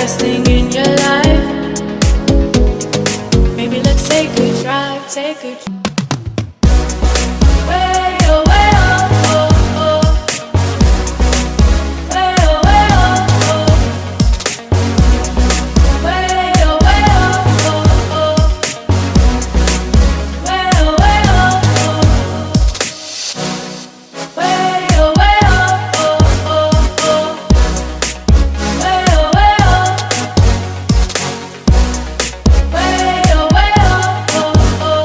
best thing in your life. Maybe let's take a drive, take a drive. Way oh, way oh, oh, oh. Way oh, way oh, oh. Way oh, way oh, oh, oh. Way oh, way oh, oh. Way oh, way oh, oh, oh, oh. Way oh, way oh. Way oh, way oh, oh, oh.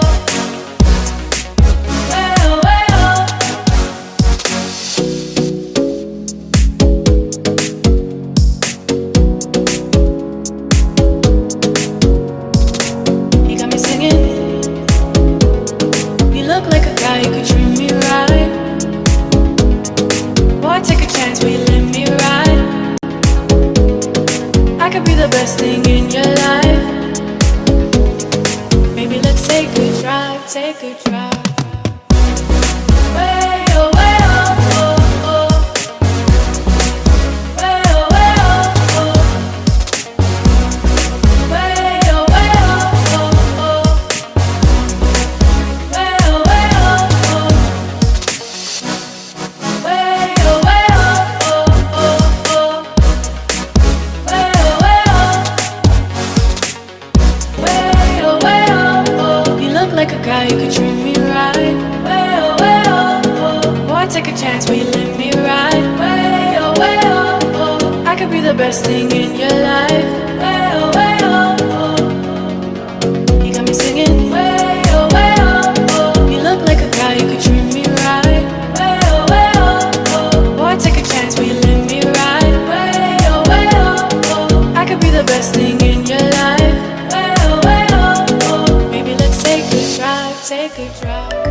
Way oh, way oh. You got me singing. You look like a guy who could treat me right. Boy, take a chance, will you let me ride? I could be the best thing in your life. Maybe let's take a drive, take a drive. Way oh, way oh, oh, oh. Way oh, way oh, oh. Way oh, way oh, oh, oh. Way oh, way oh, oh. Way oh, way oh, oh, oh, oh. Way oh, way oh. Way oh, way oh, oh. You look like a guy who could treat me right. Way oh, way oh, oh. Boy, take a chance, will you let me ride? Way oh, way oh, oh. I could be the best thing in your life. Way oh, way oh, oh. You got me singing. Way oh, way oh, oh. You look like a guy who could treat me right. Way oh, way oh, oh. Boy, take a chance, will you let me ride? Way oh, way oh, oh. I could be the best thing in your life. Way oh, way oh, oh. Maybe let's take a drive, take a drive.